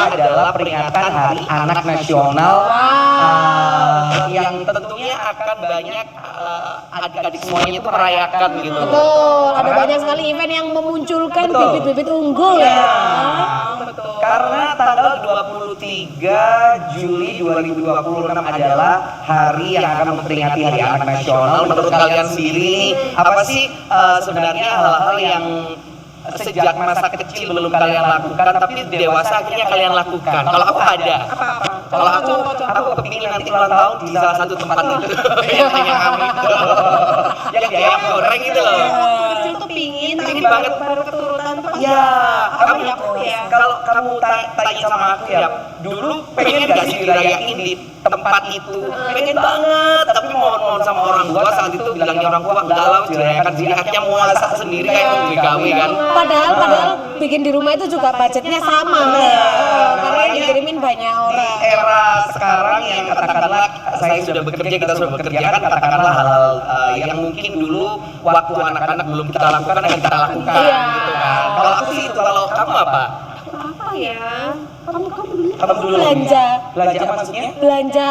adalah peringatan Hari Anak Nasional yang tentunya akan banyak adik-adik semuanya itu merayakan gitu. Betul, ada banyak sekali event yang memunculkan bibit-bibit unggul ya. Betul. Karena tanggal 23 Juli 2026 adalah hari yang akan memperingati Hari Anak Nasional. Menurut kalian sendiri, apa sih sebenarnya hal-hal yang sejak masa kecil belum kalian lakukan tapi dewasa akhirnya kalian lakukan? Kalau aku ada. Kalau aku kepingin nanti ulang tahun di salah satu tempat itu. Yang di ayam goreng itu loh. Kecil tuh pingin banget. baru keturutan tuh Ya, kamu ya. kalau kamu tanya sama aku ya, dulu pengen gak sih dirayain di tempat itu? Pengen banget, tapi mohon sama orang tua saat itu bilangnya orang tua udah lah dirayakan sini, akhirnya mau masak sendiri kayak GKW kan. Padahal bikin di rumah itu juga budgetnya sama. Karena yang dikirimin banyak Di orang. era sekarang yang katakanlah saya sudah bekerja, kita sudah bekerja kan, katakanlah hal-hal yang mungkin dulu waktu anak-anak belum kita lakukan akan kita lakukan gitu kan. Kalau aku sih itu, kalau kamu apa? Apa ya? Kamu Kamu dulu Belanja apa maksudnya? belanja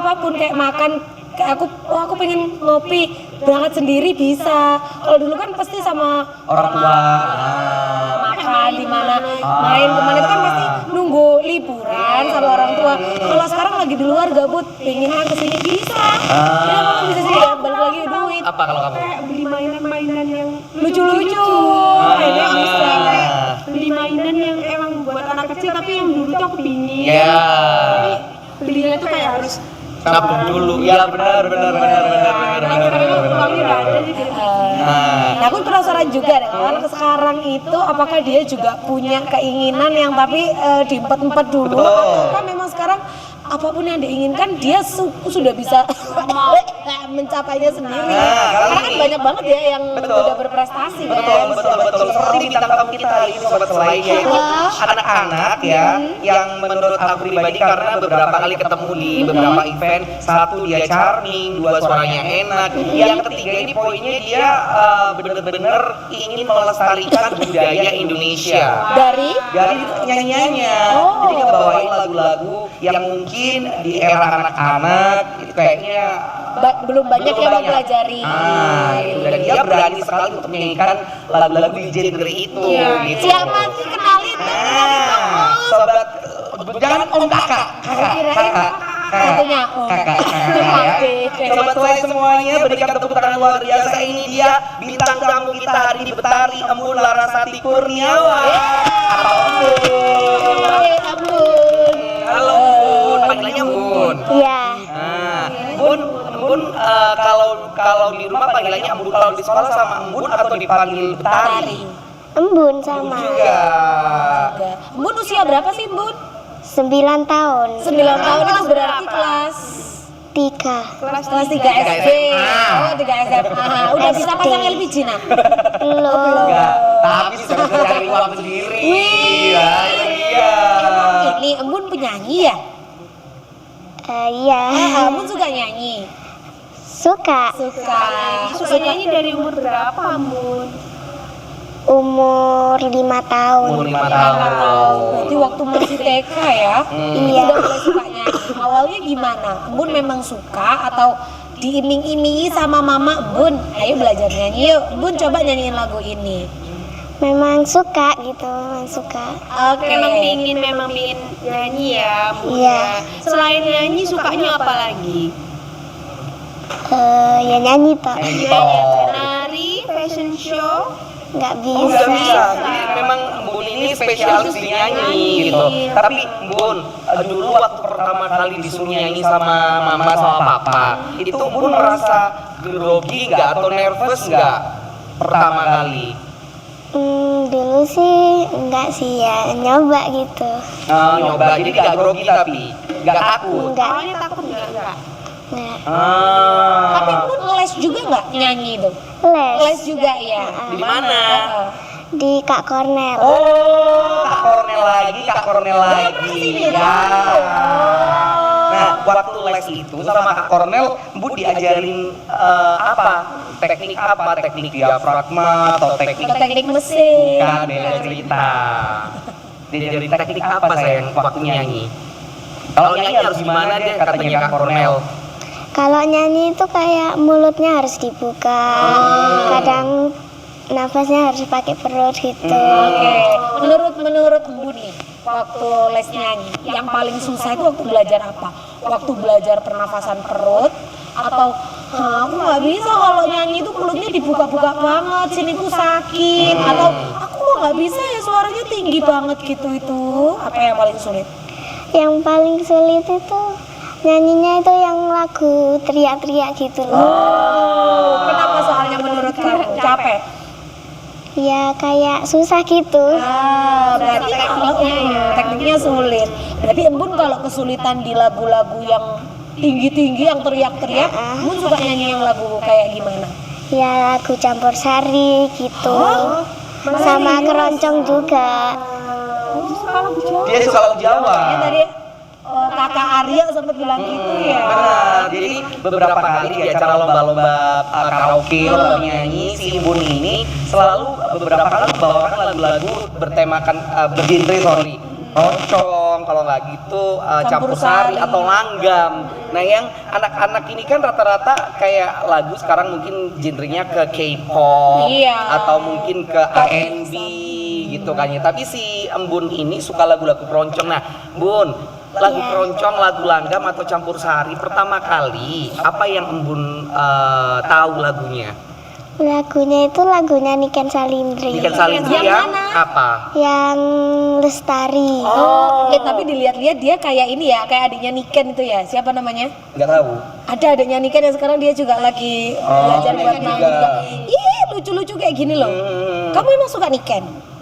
apapun kayak makan, kayak aku pengen ngopi, berangkat sendiri bisa. Kalau dulu kan pasti sama Orang tua. makan di mana, main kemana itu kan pasti nunggu liburan sama orang tua. Kalau sekarang lagi di luar gabut, pengen kesini bisa. Ya kamu bisa sih balik lagi duit. Apa kalau kamu? kayak beli mainan-mainan yang Lucu-lucu, kayaknya bisa. beli mainan yang emang buat anak kecil tapi yang dulu tuh aku pingin. Ya. Tapi belinya tuh kayak harus Nabung dulu. Ya benar. uangnya udah ada sih. Nah, aku penasaran juga deh, kan sekarang itu apakah dia juga punya keinginan yang tapi diempet-empet dulu, atau memang sekarang apapun yang diinginkan dia sudah bisa mencapainya sendiri. Karena kan banyak banget ya yang udah berprestasi. Betul. Seperti bintang tamu kita hari ini sobat Selai, yaitu anak-anak ya, yang menurut aku pribadi karena beberapa kali ketemu di beberapa event, satu dia charming, dua suaranya enak, yang ketiga ini poinnya dia benar-benar ingin melestarikan budaya Indonesia Dari nyanyiannya. Jadi ngebawain lagu-lagu yang mungkin di era anak-anak itu kayaknya belum banyak yang mempelajari. itu. Dan dia berani sekali untuk menyanyikan lagu-lagu di genre itu gitu. Siapa sih kenalin dong? Sobat, jangan om kakak Satunya ya. Sobat Selai semuanya, berikan tepuk tangan luar biasa. Ini dia bintang tamu kita hari ini, Betari Embun Larasati Kurniawan atau Ampun. Halo Bun, panggilannya Bun. Iya, Bun, kalau di rumah panggilannya Embun, kalau di sekolah sama Embun atau dipanggil Betari? embun sama. Juga. Bun usia berapa sih Bun? 9 tahun. 9 tahun itu berarti kelas 3. kelas 3 SD. Oh, 3 SMA. Udah bisa pasang LPG nah? Belum. Enggak, tapi sudah bisa cari uang sendiri. Wih. Ya, iya. Ini Embun penyanyi ya? Iya. Embun suka nyanyi? Suka. Suka nyanyi dari umur berapa, Mun? Umur 5 tahun. Umur 5 tahun. Berarti waktu masih TK ya? Iya. Udah mulai suka nyanyi. Awalnya gimana? Embun memang suka atau diiming-imingi sama mama? Bun, ayo belajar nyanyi yuk. Bun coba nyanyiin lagu ini. Memang suka gitu, memang suka. Oke. Memang pingin nyanyi ya, Mun. Iya. Selain nyanyi sukanya apa lagi? Ya nyanyi toh. Nari, fashion show. Nggak Oh, nggak bisa. bisa. Jadi memang Bun ini spesialis di nyanyi gitu. Tapi Bun, dulu waktu pertama kali disuruh nyanyi sama mama sama papa, itu Bun merasa grogi nggak atau nervous nggak pertama kali? Dulu sih enggak sih ya, nyoba gitu. Nyoba, jadi nggak grogi tapi nggak takut. Enggak. Awalnya takut nggak? Nah, Tapi Bun les juga nggak nyanyi itu? Les les juga ya? Di mana? di Kak Kornel. Oh, Kak Kornel lagi. Ya. Nah, waktu les itu sama Kak Kornel, Bu diajarin apa? Teknik apa? Teknik diafragma atau teknik Teknik mesin. Bukan, beda cerita. Diajarin teknik apa sayang waktu nyanyi? Kalau nyanyi harus gimana dia katanya Kak Kornel? Kalau nyanyi itu kayak mulutnya harus dibuka, kadang nafasnya harus pakai perut gitu. Oke, menurut Embu nih, waktu les nyanyi, yang paling susah itu waktu belajar apa? Waktu belajar pernafasan perut atau aku nggak bisa kalau nyanyi itu mulutnya dibuka-buka banget, sini tuh sakit, atau aku nggak bisa ya suaranya tinggi banget gitu itu. Apa yang paling sulit? Yang paling sulit itu nyanyinya itu yang lagu teriak-teriak gitu loh. Kenapa soalnya menurut kamu capek? Ya kayak susah gitu. Berarti tekniknya sulit. Berarti Embun kalau kesulitan di lagu-lagu yang tinggi-tinggi yang teriak-teriak, Embun suka nyanyi yang lagu kayak gimana? Ya lagu campur sari gitu. Sama keroncong juga. Dia suka lagu Jawa. Ya tadi kakak Arya sempat bilang gitu ya. Benar. Jadi beberapa kali di acara lomba-lomba karaoke, lomba nyanyi, si Imbun ini selalu beberapa kali membawakan lagu-lagu bertemakan bergenre roncong, kalau nggak gitu campur sari atau langgam. Nah yang anak-anak ini kan rata-rata kayak lagu sekarang mungkin genrenya ke K-pop atau mungkin ke R&B gitu kan ya. Tapi si Embun ini suka lagu-lagu keroncong. Nah Bun, lagu keroncong, lagu langgam atau campur sari pertama kali apa yang Embun tahu lagunya? Lagunya itu lagunya Niken Salindri. Niken Salindri yang apa? Yang Lestari. Tapi dilihat-lihat dia kayak ini ya, kayak adiknya Niken itu ya. Siapa namanya? Nggak tahu. Ada adiknya Niken yang sekarang dia juga lagi belajar buat nyanyi juga. Ih, lucu-lucu kayak gini loh. Kamu emang suka Niken?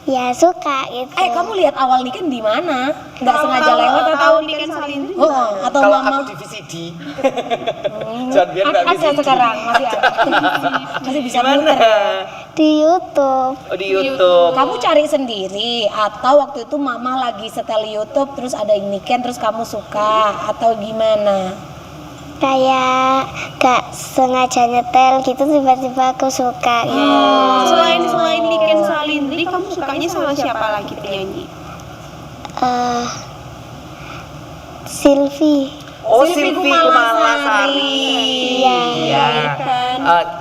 Ya suka gitu. Kamu lihat awal Niken di mana? Nggak sengaja lewat atau Niken Salindri? atau Kalau mama? aku di VCD. Jangan biar nggak Ada VCD. sekarang masih ada. Masih bisa Gimana? muter ya. Di YouTube. Oh di YouTube. Kamu cari sendiri atau waktu itu mama lagi setel YouTube terus ada yang Niken terus kamu suka atau gimana? Kayak gak sengaja nyetel gitu tiba-tiba aku suka gitu. Selain Niken Salindri, kamu sukanya sama siapa lagi penyanyi? Sylvie. Oh Silvi Kumalasari. Iya.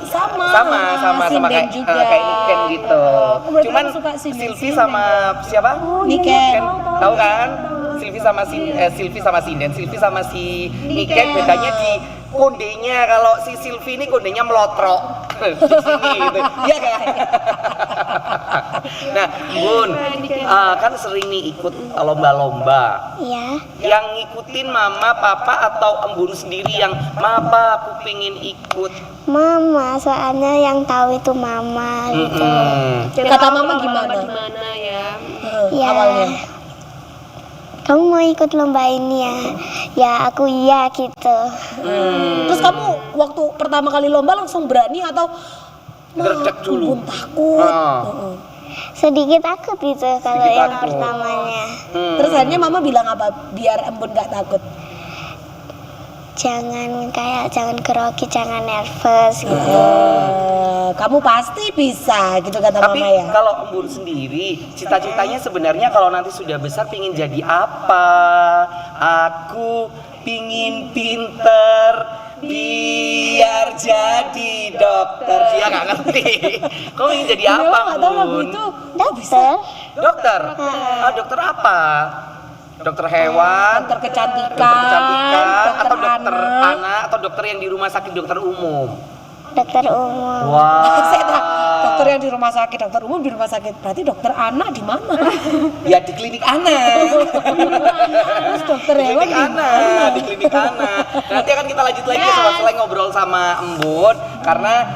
Sama Sinden kayak juga. kayak Niken gitu. Berarti Cuman kamu suka Sinden. Silvi sama siapa? Niken. Tahu kan? Silvi sama Sinden, Silvi sama si Niken bedanya di kondenya. Kalau si Silvi ini kondenya melotrok di sini gitu. Iya kan? Nah, Bun, kan sering nih ikut lomba-lomba. Iya. Yang ngikutin mama, papa atau Embun sendiri yang mama aku pengen ikut? Mama, soalnya yang tahu itu mama gitu. Kata mama gimana? Gimana ya? Ya. Awalnya. Kamu mau ikut lomba ini ya? Ya aku iya gitu. Terus kamu waktu pertama kali lomba langsung berani atau Ngedrek dulu. Embun takut? Sedikit takut gitu kalau Sedikit yang takut. pertamanya. Terus akhirnya mama bilang apa biar Embun gak takut? Jangan grogi, jangan nervous gitu. Kamu pasti bisa gitu kata Tapi mama ya. kalau Embun sendiri, cita-citanya sebenarnya kalau nanti sudah besar pingin jadi apa? Aku pingin pinter biar jadi dokter. Dia nggak ngerti. Kau ingin jadi apa, Nggak tahu lagu Bun? itu. Dokter. Dokter. Dokter apa? Dokter hewan, Dokter kecantikan, atau dokter anak. anak, atau dokter yang di rumah sakit dokter umum. Dokter umum. Wah. Saya tahu, dokter yang di rumah sakit, dokter umum di rumah sakit. Berarti dokter anak di mana? Ya di klinik anak. Terus dokter Di hewan klinik di anak, di klinik anak. Nanti akan kita lanjut lagi ya setelah ngobrol sama Embun karena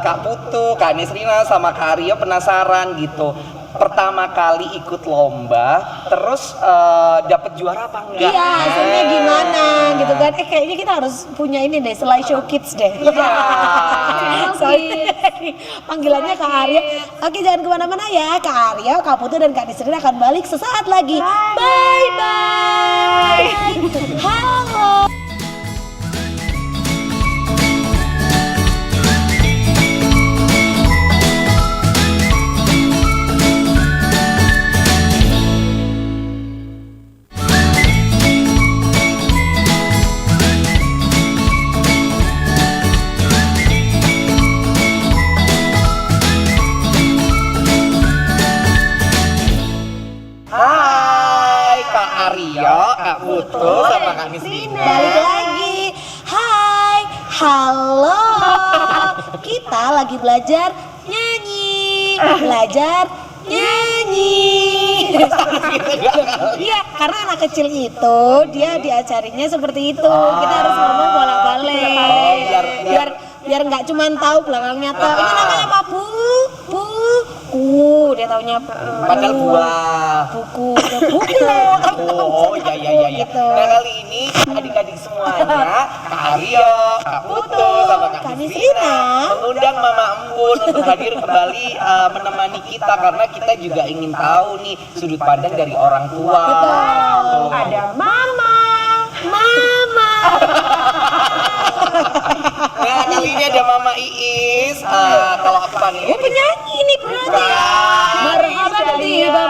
Kak Putu, Kak Nesrina sama Kak Arya penasaran gitu. Pertama kali ikut lomba, terus dapat juara apa enggak? Iya, hasilnya gimana gitu kan? Kayaknya kita harus punya ini deh, slideshow kids deh. Iya. Soalnya panggilannya Kak Arya. Oke, jangan kemana-mana ya, Kak Arya, Kak Putu dan Kak Nisrina akan balik sesaat lagi. Bye bye. Halo. Rio, Kak Putu, sama Kak Misrina. Balik lagi. Hai, halo. Kita lagi belajar nyanyi. Belajar nyanyi. Iya, karena anak kecil itu dia diajarinya seperti itu. Kita harus ngomong bolak-balik. Biar nggak cuma tahu belakangnya tuh. Ini namanya apa? Buku. Dia taunya Padahal buah. buku. Oh, iya. Gitu. Nah, kali ini adik-adik semuanya, Kak Rio, Kak Putu, sama Kak Misrina mengundang Mama Embun untuk hadir kembali menemani kita karena kita juga ingin tahu nih sudut pandang dari orang tua. Betul. Ada mama. Nah, kali ini ada Mama Iis. Kalau aku panggil Penyanyi nih berarti. Marhaban tiba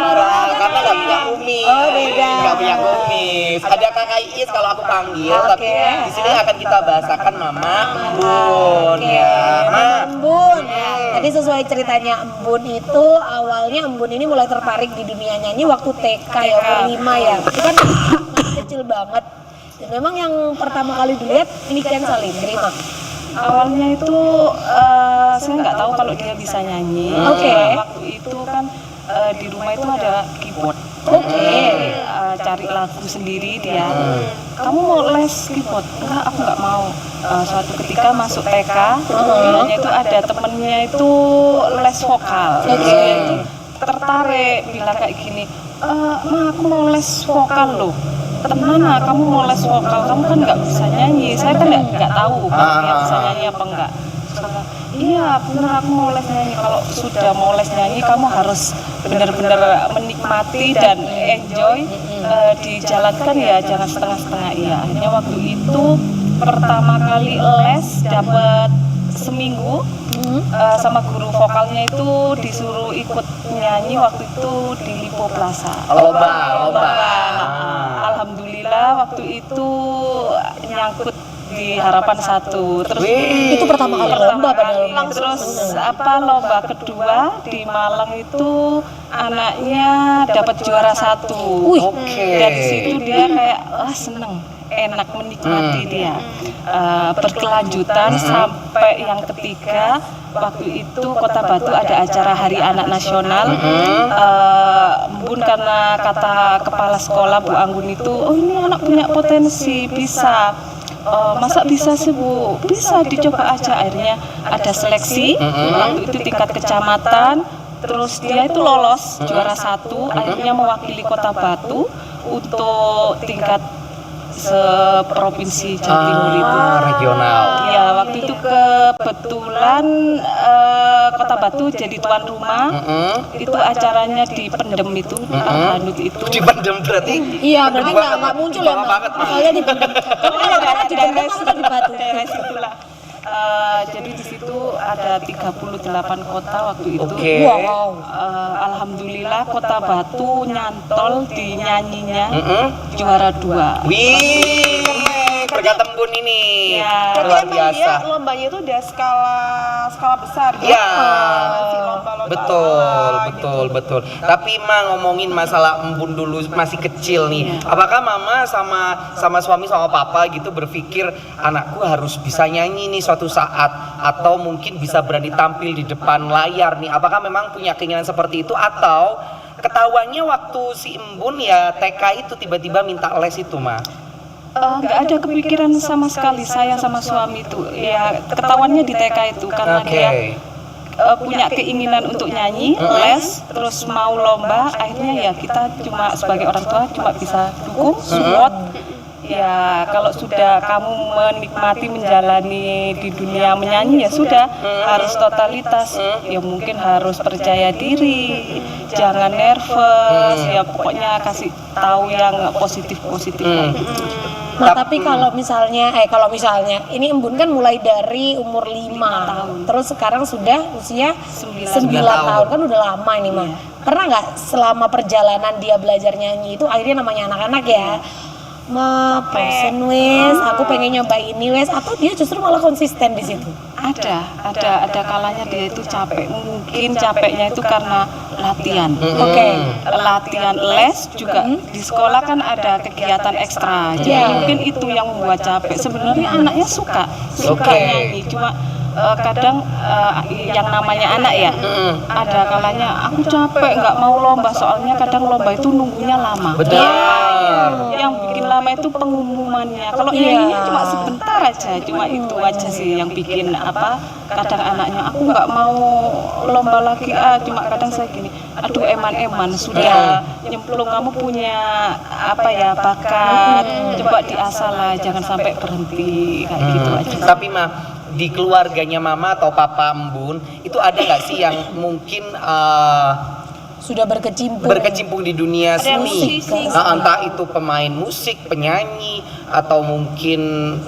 karena nggak punya kumis. Oh, beda. Nggak punya kumis. Ada Kakak Iis kalau aku panggil, tapi Oke. di sini akan kita bahasakan Mama Embun ya. Embun. Jadi sesuai ceritanya Embun itu awalnya Embun ini mulai tertarik di dunia nyanyi waktu TK ya, umur 5 ya. Itu kan masih kecil banget. Dan memang yang pertama kali dilihat Niken Salindri mah. Awalnya itu saya nggak tahu kalau dia bisa nyanyi. Oke. Waktu itu kan di rumah itu ada keyboard. Oke. Cari lagu sendiri dia. Kamu mau les keyboard? Enggak, aku nggak mau. Suatu ketika masuk TK, bilangnya itu ada temennya itu les vokal. Terus dia itu tertarik, bilang kayak gini, Ma aku mau les vokal loh. Teman, kamu mau les vokal, kamu kan nggak bisa nyanyi. Saya kan nggak tahu kalau dia bisa nyanyi apa enggak. Iya benar, aku mau les nyanyi. Kalau sudah mau les nyanyi kamu harus benar-benar menikmati dan enjoy, dijalankan ya, jangan setengah-setengah. Iya, akhirnya waktu itu pertama kali les dapat seminggu. Sama guru vokalnya itu disuruh ikut nyanyi waktu itu di Lipo Plaza. Lomba. Alhamdulillah waktu itu nyangkut di Harapan 1. Terus Itu pertama kali lomba padahal. Terus lomba kedua di Malang itu anaknya dapat juara 1. Oke. Dari situ dia kayak seneng, enak, menikmati dia. Berkelanjutan sampai yang ketiga, waktu itu Kota Batu ada acara Hari Anak Nasional. Bun karena kata kepala sekolah Bu Anggun itu, oh ini anak punya potensi, bisa. Masa bisa sih Bu? Bisa, dicoba aja. Akhirnya ada seleksi, waktu itu tingkat kecamatan. Terus dia itu lolos juara 1, akhirnya mewakili Kota Batu untuk tingkat seprovinsi Jawa Timur itu. Regional. Ya, waktu itu kebetulan Kota Batu jadi tuan rumah. Itu acaranya di Pendem itu, Hanut itu. Dipendem berarti. Iya, berarti nggak muncul ya, Mbak. Soalnya di Bandung. Karena di Bandung maksudnya di Batu. Daerah situlah. Jadi di situ ada 38 kota waktu itu. Oke. Wow. Alhamdulillah Kota Batu nyantol di nyanyinya juara 2. Wih, berkat Embun ini. Ya. Luar Berarti emang dia biasa. lombanya itu udah skala besar ya? Iya. Si lomba-lomba Betul. Tapi ngomongin masalah Embun dulu masih kecil nih. Apakah Mama sama suami sama Papa gitu berpikir anakku harus bisa nyanyi nih suatu saat, atau mungkin bisa berani tampil di depan layar nih? Apakah memang punya keinginan seperti itu, atau ketahuannya waktu si Embun ya TK itu tiba-tiba minta les itu, Ma? Nggak ada kepikiran sama sekali saya sama suami itu. Ya ketahuannya di TK itu karena dia punya keinginan untuk nyanyi, les, terus mau lomba. Akhirnya ya kita cuma sebagai orang tua cuma bisa dukung, support. Ya kalau sudah kamu menikmati menjalani di dunia menyanyi ya sudah, harus totalitas. Ya mungkin harus percaya diri, jangan nervous. Ya pokoknya kasih tahu yang positif-positif. Nah, tapi kalau misalnya ini Embun kan mulai dari umur 5 tahun. Terus sekarang sudah usia 9 tahun. Kan udah lama ini, Mah. Pernah nggak selama perjalanan dia belajar nyanyi itu, akhirnya namanya anak-anak ya, bosen wes, aku pengen nyoba ini wes, atau dia justru malah konsisten di situ? Ada kalanya dia itu capek. Mungkin capeknya itu karena latihan. Oke. Latihan les juga di sekolah kan ada kegiatan ekstra. Jadi mungkin itu yang membuat capek. Sebenarnya anaknya suka nyanyi, cuma kadang yang namanya anak ya, ada kalanya aku capek nggak mau lomba, soalnya kadang lomba itu nunggunya lama. Betul. Yang bikin lama itu pengumumannya. Kalau nyanyinya cuma sebentar aja, cuma itu aja sih yang bikin kadang anaknya aku nggak mau lomba lagi, cuma kadang saya gini, aduh eman sudah nyemplung, kamu punya bakat, coba diasah lah, jangan sampai berhenti kayak gitu aja. Tapi di keluarganya mama atau papa Embun itu ada nggak sih yang mungkin Sudah berkecimpung di dunia seni? Entah itu pemain musik, penyanyi, atau mungkin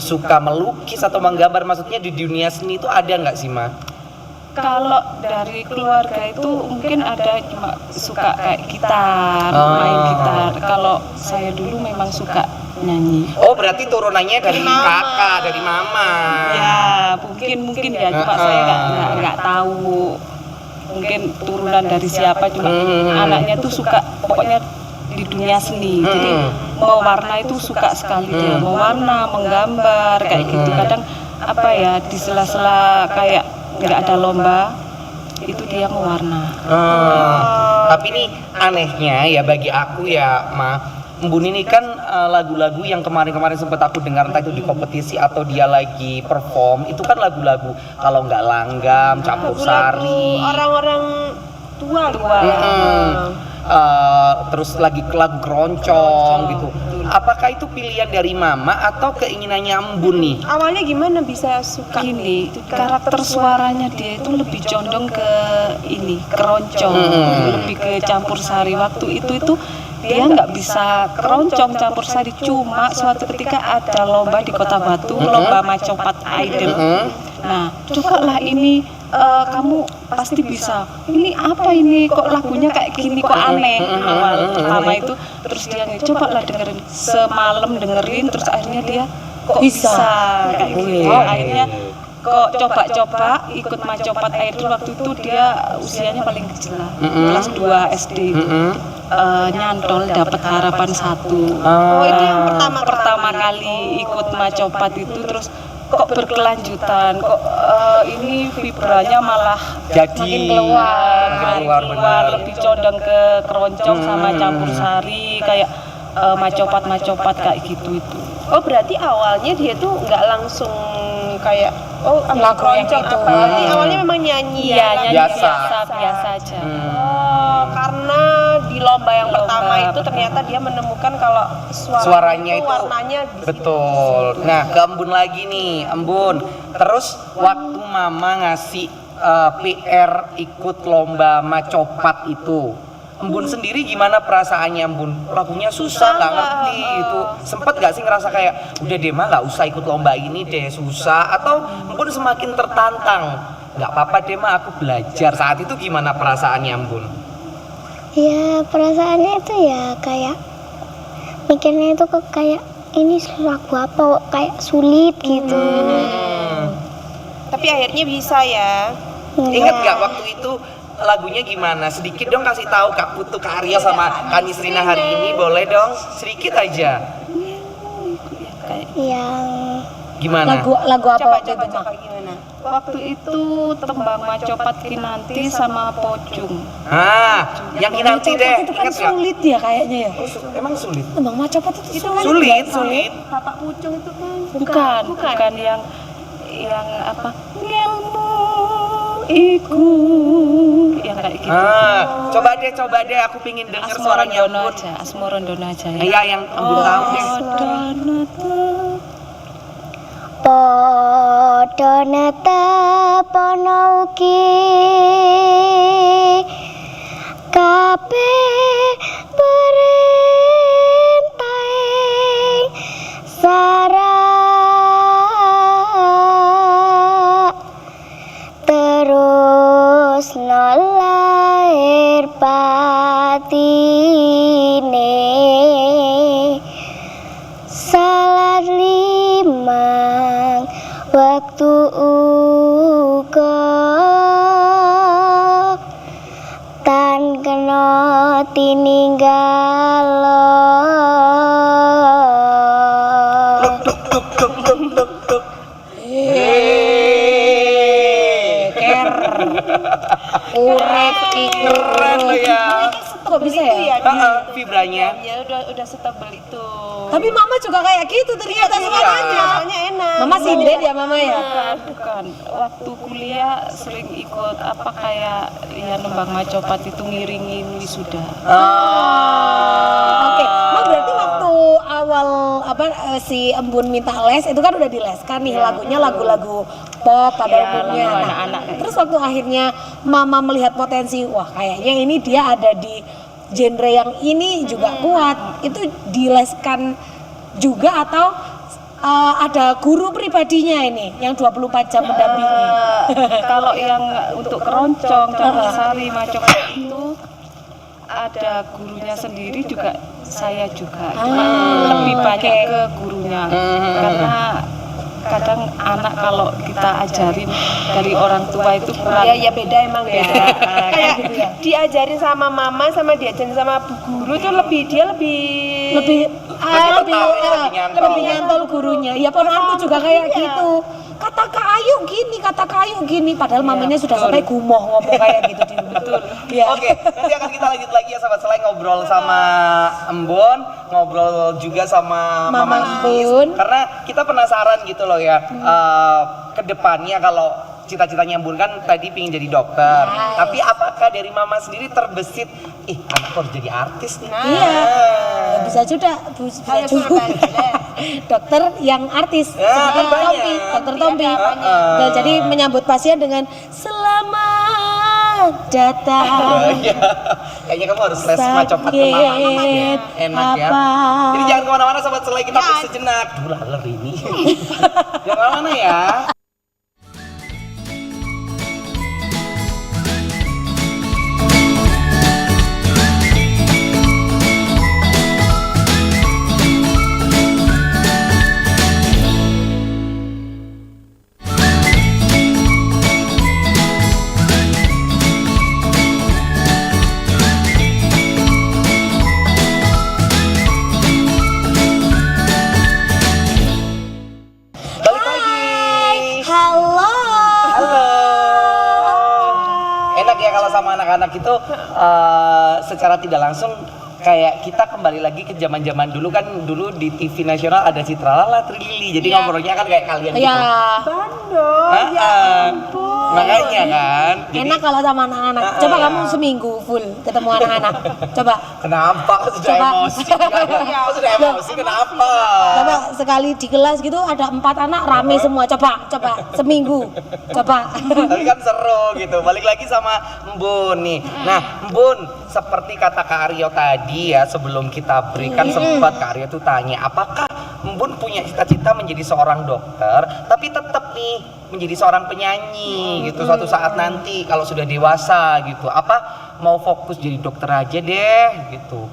suka melukis atau menggambar, maksudnya di dunia seni itu ada nggak sih Ma? Kalau dari keluarga itu mungkin ada cuma suka kayak gitar, main gitar. Kalau saya dulu memang suka nyanyi. Oh, berarti turunannya dari kakak, dari mama. Ya, mungkin ya, cuma saya nggak tahu. Mungkin turunan dari siapa, cuma anaknya tuh suka pokoknya di dunia seni. Jadi mewarna itu suka sekali dia, mewarna, menggambar kayak gitu. Kadang di sela-sela kayak nggak ada lomba itu dia mewarna. Tapi ini anehnya ya bagi aku ya Ma, Embun ini kan lagu-lagu yang kemarin-kemarin sempat aku dengar, entah itu di kompetisi atau dia lagi perform, itu kan lagu-lagu kalau nggak langgam, campur sari, orang-orang tua. Terus lagi lagu keroncong gitu. Apakah itu pilihan dari mama atau keinginannya Embun nih? Awalnya gimana bisa suka? Gini, karakter suaranya dia itu lebih condong ke ini, keroncong, lebih ke campur sari. Waktu itu dia nggak bisa keroncong campur sari, cuma suatu ketika ada lomba di Kota Batu, lomba Macopat Idol. Nah, cobalah ini, kamu pasti bisa. Ini apa ini, kok lagunya kayak gini, kok aneh. Awal pertama itu, terus dia cobalah dengerin, semalam dengerin, terus akhirnya dia kok bisa kayak gitu. Akhirnya kok coba-coba ikut Macopat Idol. Waktu itu dia usianya paling kecil lah, kelas 2 SD. Nyantol dapat harapan 1. Oh, itu yang pertama kali ikut Macopat itu, terus kok berkelanjutan, kok ini vibranya malah makin keluar, lebih condong ke keroncong sama campur sari kayak Macopat kayak gitu itu. Oh, berarti awalnya dia tuh nggak langsung kayak lagu keroncong yang itu. apa? Berarti awalnya memang nyanyi Iya, nyanyi Biasa. biasa aja. Karena di lomba yang pertama itu ternyata dia menemukan kalau Suaranya itu warnanya betul. Nah, ke Embun lagi nih, Embun. Terus waktu mama ngasih PR ikut lomba Macopat itu, Embun sendiri gimana perasaannya Embun? Lagunya susah, nggak ngerti itu. Sempet nggak sih ngerasa kayak udah deh mah nggak usah ikut lomba ini deh, susah? Atau Embun semakin tertantang? Nggak apa-apa deh mah aku belajar. Saat itu gimana perasaannya Embun? Ya perasaannya itu ya kayak mikirnya itu kayak ini lagu apa kok kayak sulit gitu. Tapi akhirnya bisa ya. Ingat nggak waktu itu lagunya gimana? Sedikit dong kasih tahu Kak Putu, Kak Arya sama Kak Nisrina hari ini, boleh dong sedikit aja. Yang Gimana? Lagu apa waktu itu? Coba gimana? Waktu itu tembang Macopat Kinanti sama Pocung. Yang Kinanti deh, Itu kan ingat nggak? sulit ya kayaknya ya. Emang sulit? Tembang Macopat itu Sulit. Bapak Pucung itu kan Bukan yang apa? Ngelmu iku yang kayak gitu. Coba deh, aku pingin denger suaranya Embun. Asmorondono aja ya. Iya, yang Embun tahu deh. Padha netepana ugi kabeh perintahing sarak terus nolair batine Tan kena tininggalo. Ker. Urek iku. Keren lo ya. Kok bisa ya? Vibranya. Ya udah setebel itu. Tapi mama juga kayak gitu ternyata semuanya. Soalnya enak. Mama sindet ya mama ya? Bukan. Waktu kuliah sering ikut apa kayak ya nembang macopat itu ngiringin wisuda. Oke, Ma berarti waktu awal si Embun minta les itu kan udah dileskan nih lagunya lagu-lagu pop pada umumnya. lagu Nah, anak-anak kayak terus waktu akhirnya Mama melihat potensi, wah kayaknya ini dia ada di genre yang ini juga kuat. Itu dileskan juga atau ada guru pribadinya ini yang 24 jam mendampingi? Kalau yang untuk keroncong, campur sari, macopat itu ada gurunya sendiri juga saya juga. Cuma lebih banyak ke gurunya karena kadang anak kalau kita ajarin dari orang tua itu kurang Ya beda emang beda. Kayak diajarin sama mama sama diajarin sama bu guru itu lebih lebih nyantol gurunya. Ya ponanku juga kayak gitu. Kata Kak Ayu gini, padahal mamanya sudah sampai gumoh ngomong kayak gitu di rumah. Betul. Ya. Oke, nanti akan kita lanjut lagi ya sahabat selain ngobrol sama Embun, ngobrol juga sama Mama Embun. Karena kita penasaran gitu loh ya, ke depannya kalau cita-citanya Embun kan tadi pingin jadi dokter. Tapi apakah dari Mama sendiri terbesit, anakku harus jadi artis nih? Iya. Ya bisa juga, dokter yang artis seperti Tompi, dokter Tompi. Dan jadi menyambut pasien dengan selamat datang. Kayaknya kamu harus les macopat ke Mama ya. Enak ya. Jadi jangan kemana-mana sahabat selai, kita break sejenak. Duh laler ini. Jangan kemana-mana ya. Sama anak-anak itu secara tidak langsung kayak kita kembali lagi ke zaman-zaman dulu kan. Dulu di TV nasional ada Citralala Trilili, jadi ngobrolnya kan kayak kalian gitu. Bandung, ya ampun. Makanya kan jadi, enak kalau sama anak-anak. Coba kamu seminggu full ketemu anak-anak. Coba. Kenapa sudah emosi? Sudah emosi kenapa? Coba sekali di kelas gitu ada 4 anak rame semua. Coba seminggu. Coba. Tapi kan seru gitu. Balik lagi sama Embun nih. Nah, Embun, seperti kata Kak Aryo tadi ya, sebelum kita berikan sempat Kak Aryo tuh tanya, apakah Embun punya cita-cita menjadi seorang dokter, tapi tetap nih menjadi seorang penyanyi gitu suatu saat nanti kalau sudah dewasa gitu. Apa mau fokus jadi dokter aja deh gitu?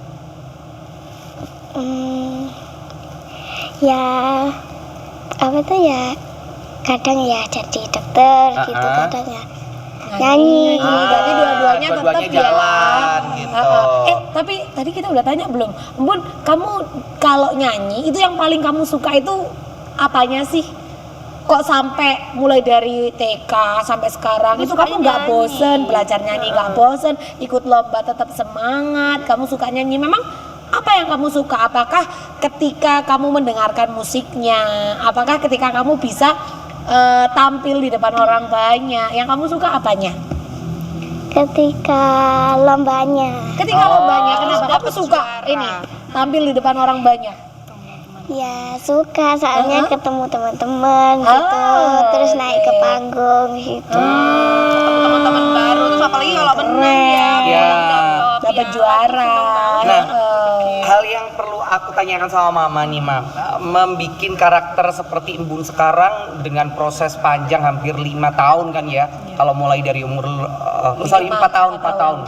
Ya apa tuh ya, kadang ya jadi dokter gitu, kadang ya nyanyi. Berarti dua-duanya tetap jalan gitu. Tapi tadi kita udah tanya belum, Embun, kamu kalau nyanyi itu yang paling kamu suka itu apanya sih? Kok sampai mulai dari TK sampai sekarang itu kamu nggak bosen belajar nyanyi, nggak bosen ikut lomba, tetap semangat, kamu suka nyanyi. Memang apa yang kamu suka? Apakah ketika kamu mendengarkan musiknya, apakah ketika kamu bisa tampil di depan orang banyak, yang kamu suka apanya? Ketika lombanya. Kenapa kamu suka ini tampil di depan orang banyak? Ya suka, soalnya ketemu teman-teman gitu, terus naik ke panggung gitu. Ketemu teman-teman baru, terus apalagi kalau menang ya, dapat juara. Nah, hal yang perlu aku tanyakan sama Mama nih, Mam, membikin karakter seperti Embun sekarang dengan proses panjang hampir 5 tahun kan ya, kalau mulai dari umur 4 tahun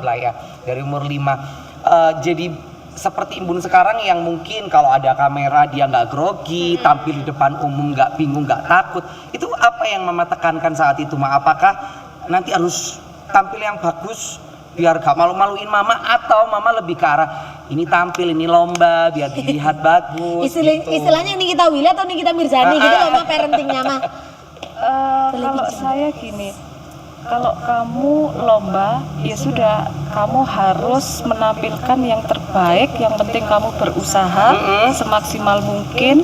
lah ya, dari umur 5 jadi seperti Embun sekarang yang mungkin kalau ada kamera dia nggak grogi, tampil di depan umum nggak bingung, nggak takut. Itu apa yang Mama tekankan saat itu, Ma? Apakah nanti harus tampil yang bagus, biar gak malu-maluin mama, atau mama lebih ke arah ini tampil, ini lomba biar dilihat bagus gitu. Istilahnya Nikita Willy atau Nikita Mirzani gitu loh mah parentingnya mah. Kalau saya gini, kalau kamu lomba ya sudah, kamu harus menampilkan yang terbaik. Yang penting kamu berusaha semaksimal mungkin.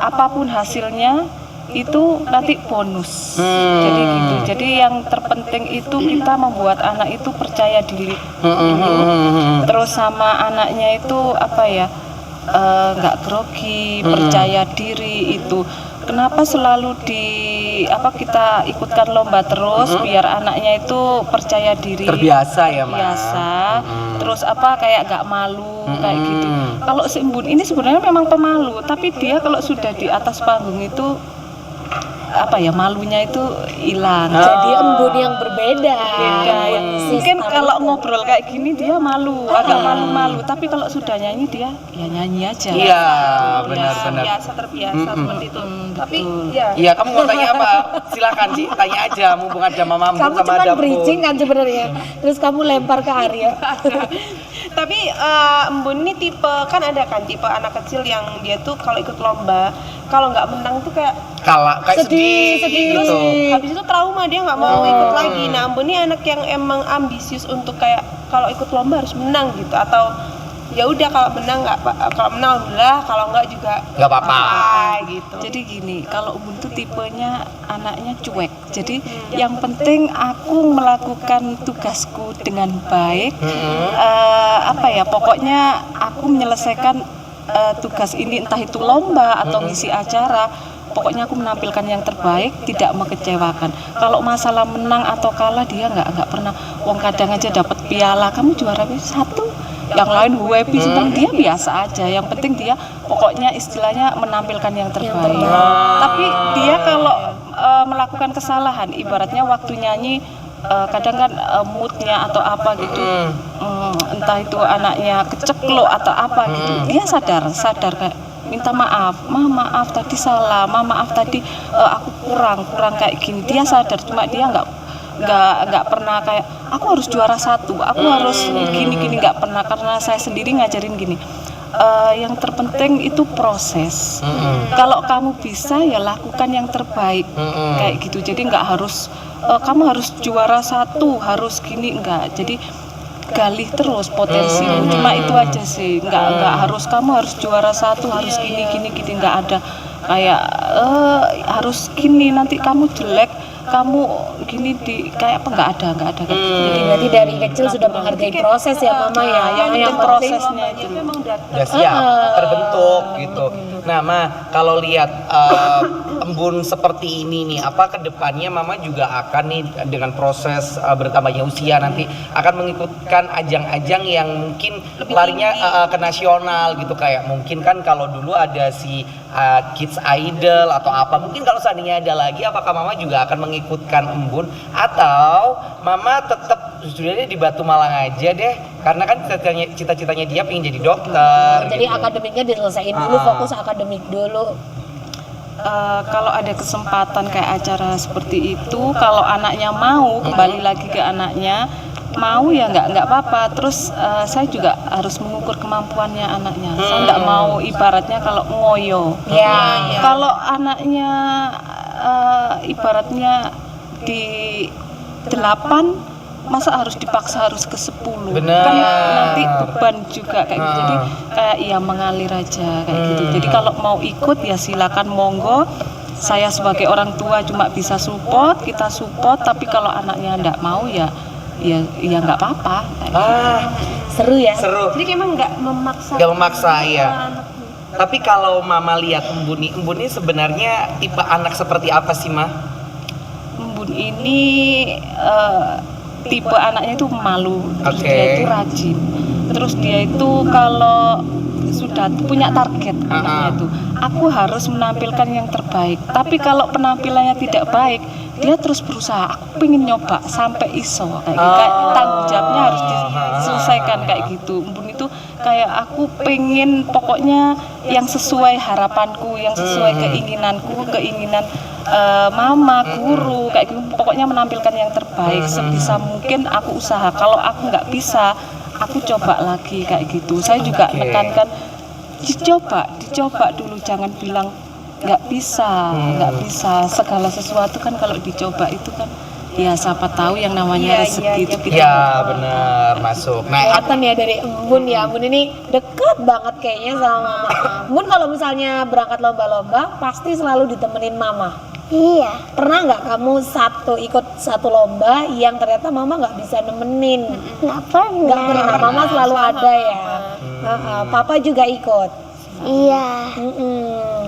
Apapun hasilnya itu nanti bonus. Jadi gitu. Jadi yang terpenting itu kita membuat anak itu percaya diri dulu. Terus sama anaknya itu apa ya, nggak grogi, percaya diri itu. Kenapa selalu kita ikutkan lomba terus biar anaknya itu percaya diri, terbiasa ya, Ma. biasa. Terus kayak nggak malu kayak gitu. Kalau si Embun ini sebenarnya memang pemalu, tapi dia kalau sudah di atas panggung itu malunya itu hilang. Jadi embun yang berbeda. Ya. Mungkin kalau ngobrol kayak gini dia malu, agak malu-malu, tapi kalau sudah nyanyi dia ya nyanyi aja. Iya, benar-benar. Terbiasa seperti itu. Tapi Iya, kamu mau tanya apa? Silakan sih, tanya aja. Mumpung ada Mama Embun Kamu sama cuma ada Embun. bridging kan sebenarnya. Terus kamu lempar ke Arya. Tapi Embun ini tipe anak kecil yang dia tuh kalau ikut lomba, kalau nggak menang tuh kayak Kayak sedih terus gitu. habis itu trauma, dia nggak mau ikut lagi. Nah, Embun ini anak yang emang ambisius untuk kayak kalau ikut lomba harus menang gitu, atau ya udah kalau menang alhamdulillah, kalau enggak juga Nggak apa-apa. gitu. Jadi gini, kalau Embun tuh tipenya anaknya cuek. Jadi yang penting aku melakukan tugasku dengan baik. Pokoknya aku menyelesaikan tugas ini, entah itu lomba atau ngisi acara. Pokoknya aku menampilkan yang terbaik, tidak mengecewakan. Kalau masalah menang atau kalah dia nggak pernah. Wong kadang aja dapat piala, kamu juara satu, yang lain happy semua, dia biasa aja. Yang penting dia pokoknya istilahnya menampilkan yang terbaik. Tapi dia kalau melakukan kesalahan, ibaratnya waktu nyanyi kadang kan moodnya atau apa gitu, entah itu anaknya kecekluk atau apa gitu, dia sadar kayak minta maaf, maaf tadi salah, maaf tadi aku kurang kayak gini. Dia sadar, cuma dia nggak pernah kayak aku harus juara satu, aku harus gini nggak pernah, karena saya sendiri ngajarin gini. Yang terpenting itu proses. Kalau kamu bisa ya lakukan yang terbaik kayak gitu. Jadi nggak harus kamu harus juara satu, harus gini, enggak. Jadi gali terus potensimu. Cuma itu aja sih. Enggak harus kamu harus juara satu, harus gini nggak ada kayak harus gini nanti kamu jelek, kamu gini kayak apa, nggak ada kayak gitu. Jadi berarti dari kecil sudah menghargai proses ya Mama ya. Yang prosesnya itu memang udah Udah siap, terbentuk gitu. Nah, Ma, kalau lihat Embun seperti ini nih, apa kedepannya Mama juga akan nih dengan proses bertambahnya usia nanti akan mengikutkan ajang-ajang yang mungkin larinya ke nasional gitu, kayak mungkin kan kalau dulu ada si Kids Idol atau apa, mungkin kalau seandainya ada lagi, apakah Mama juga akan mengikutkan Embun, atau Mama tetap sebenarnya di Batu Malang aja deh, karena kan cita-citanya dia pengen jadi dokter. Jadi gitu. akademiknya diselesaikan dulu, fokus akademik dulu. Kalau ada kesempatan kayak acara seperti itu, kalau anaknya mau, kembali lagi ke anaknya, mau ya nggak apa-apa. Terus saya juga harus mengukur kemampuannya anaknya. Saya nggak mau ibaratnya kalau ngoyo. Kalau anaknya ibaratnya di 8, masa harus dipaksa harus ke 10. Benar. Kan nanti beban juga kayak gitu. Jadi kayak mengalir aja kayak gitu. Jadi kalau mau ikut ya silakan, monggo. Saya sebagai orang tua cuma bisa support, kita support. Tapi kalau anaknya enggak mau ya nggak apa-apa. Seru ya. Seru. jadi emang nggak memaksa. Gak memaksa ya. Tapi kalau Mama lihat Embun ini sebenarnya tipe anak seperti apa sih, Ma? Embun ini tipe anaknya itu malu, terus Oke. dia itu rajin, terus dia itu kalau sudah punya target anaknya itu, aku harus menampilkan yang terbaik. Tapi kalau penampilannya tidak baik, dia terus berusaha, aku pengen nyoba sampai iso kayak gitu. Kayak tanggung jawabnya harus diselesaikan kayak gitu. Embun itu kayak aku pengen pokoknya yang sesuai harapanku, yang sesuai keinginan mama, guru, kayak gitu. Pokoknya menampilkan yang terbaik sebisa mungkin. Aku usaha. Kalau aku nggak bisa, aku coba lagi kayak gitu. Saya juga menekankan dicoba dulu, jangan bilang nggak bisa. Segala sesuatu kan kalau dicoba itu kan ya siapa tahu yang namanya rezeki itu kita. Ya benar, masuk. Nah, Kelihatan ya dari Embun ya, Embun ini deket banget kayaknya sama mama. Embun kalau misalnya berangkat lomba-lomba pasti selalu ditemenin mama. Iya. Pernah nggak kamu ikut satu lomba yang ternyata mama nggak bisa nemenin? Nggak pernah. Nggak pernah, mama selalu ada ya. Papa juga ikut. Iya.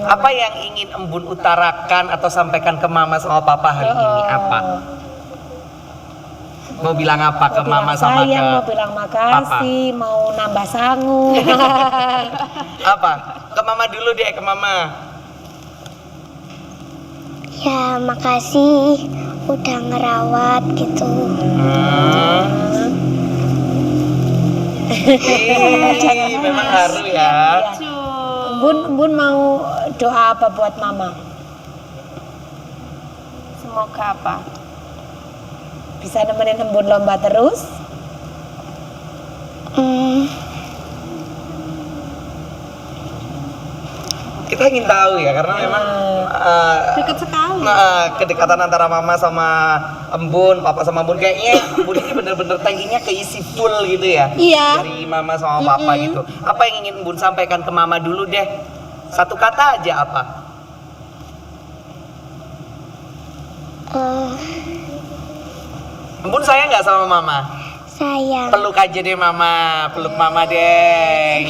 apa yang ingin Embun utarakan atau sampaikan ke mama sama papa hari ini? Apa? Mau bilang apa ke mama sama ke sayang, mau bilang makasih, mau nambah sangu. apa? Ke mama dulu deh, ke mama. Ya makasih udah ngerawat gitu. Memang haru ya. Embun mau doa apa buat mama? Semoga apa? Bisa nemenin Embun lomba terus? Kita ingin tahu ya, karena memang Deket sekali. kedekatan antara mama sama Embun, papa sama Embun, kayaknya Embun ini bener-bener tankinya keisi full gitu ya. Iya. Dari mama sama papa gitu. Apa yang ingin Embun sampaikan ke mama dulu deh? Satu kata aja apa? Embun sayang nggak sama mama? Sayang. Peluk aja deh mama, peluk mama deh.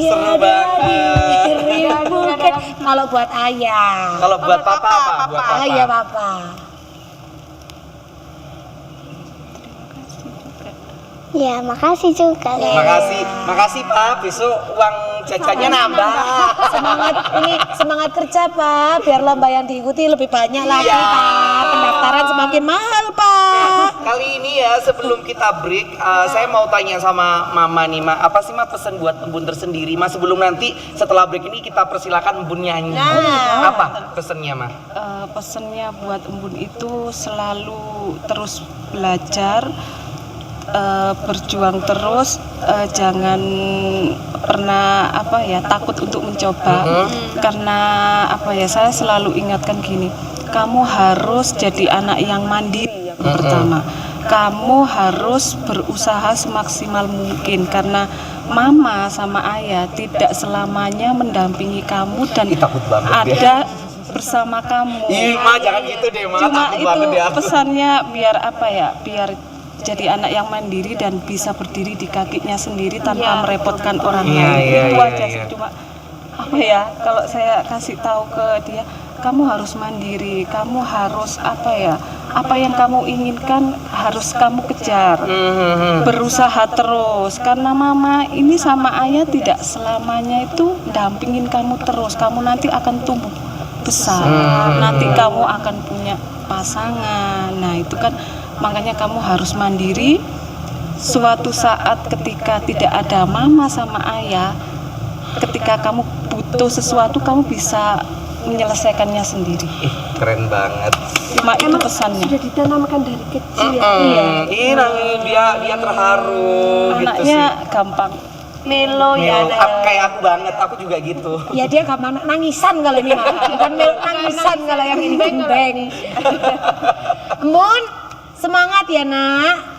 Seru banget. Kalau buat ayah. Kalau buat papa apa? Buat papa. Ayah papa. Ya makasih juga. Makasih Pak. Besok uang jajannya nambah. Semangat kerja Pak, biar lomba yang diikuti lebih banyak lagi Iya. Pak. Pendaftaran semakin mahal Pak. Kali ini ya, sebelum kita break, saya mau tanya sama Mama nih, Ma. Apa sih Ma pesan buat Embun tersendiri, Ma? Sebelum nanti setelah break ini kita persilakan Embun nyanyi. Apa pesannya, Ma? Pesannya buat Embun itu selalu terus belajar, berjuang terus, jangan pernah takut untuk mencoba. Karena saya selalu ingatkan gini, kamu harus jadi anak yang mandiri yang pertama. Kamu harus berusaha semaksimal mungkin, karena mama sama ayah tidak selamanya mendampingi kamu dan Takut banget ada bersama kamu. Ih, Ma, jangan gitu deh, Ma. Cuma Takut itu banget ya. pesannya biar jadi anak yang mandiri dan bisa berdiri di kakinya sendiri tanpa merepotkan orang lain. Itu aja sih. Cuma kalau saya kasih tahu ke dia, kamu harus mandiri, kamu harus apa yang kamu inginkan harus kamu kejar, berusaha terus, karena mama ini sama ayah tidak selamanya itu dampingin kamu terus. Kamu nanti akan tumbuh besar, nanti kamu akan punya pasangan. Nah itu kan makanya kamu harus mandiri. Suatu saat ketika tidak ada mama sama ayah, ketika kamu butuh sesuatu, kamu bisa menyelesaikannya sendiri. Keren banget. Cuma itu pesannya. Sudah ditanamkan dari kecil ya. Dia terharu Anaknya gitu sih. gampang. Melo ya. Kayak aku banget, aku juga gitu. Ya dia gampang nangisan kalau ini mah. Bukan nangisan kalau yang ini beng. Embun, semangat ya nak.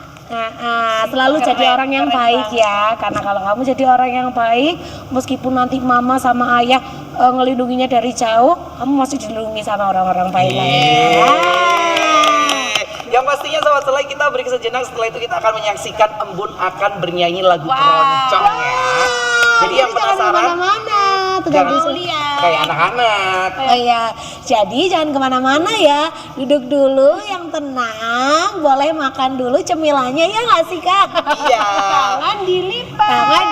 Selalu jadi orang yang baik ya, karena kalau kamu jadi orang yang baik, meskipun nanti mama sama ayah ngelindunginya dari jauh, kamu masih dilindungi sama orang-orang baik lainnya. Yang pastinya sobat Selai, kita break sejenak. Setelah itu kita akan menyaksikan Embun akan bernyanyi lagu keroncong ya. Jadi yang penasaran, Kemana-mana, tetap jangan kayak anak-anak. Oh iya, jadi jangan kemana-mana ya, duduk dulu yang tenang, boleh makan dulu cemilannya ya nggak sih Kak? Iya. Tangan dilipat.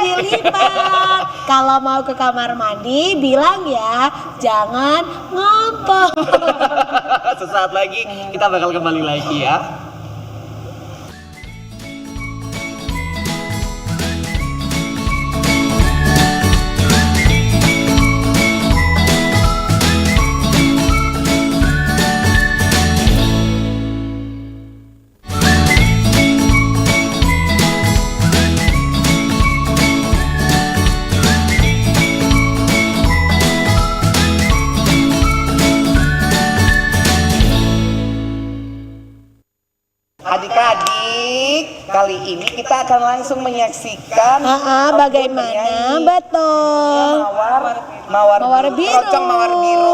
Kalau mau ke kamar mandi bilang ya, jangan ngompol. Sesaat lagi kita bakal kembali lagi ya. Jadi kali ini kita akan langsung menyaksikan Bagaimana betul mawar biru.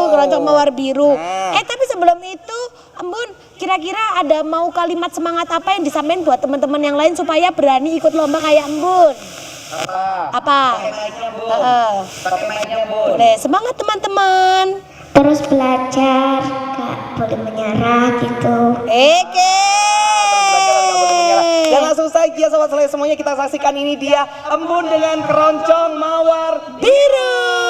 keroncong mawar biru. Nah. Tapi sebelum itu Embun, kira-kira ada mau kalimat semangat apa yang disampaikan buat teman-teman yang lain supaya berani ikut lomba kayak Embun? Apa? Pakai mainnya, Bun. Boleh, semangat teman-teman. Terus belajar, gak boleh menyerah gitu. Eke. Dan langsung saja sobat Selai semuanya kita saksikan ini dia Embun dengan keroncong mawar Biru.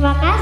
Terima kasih.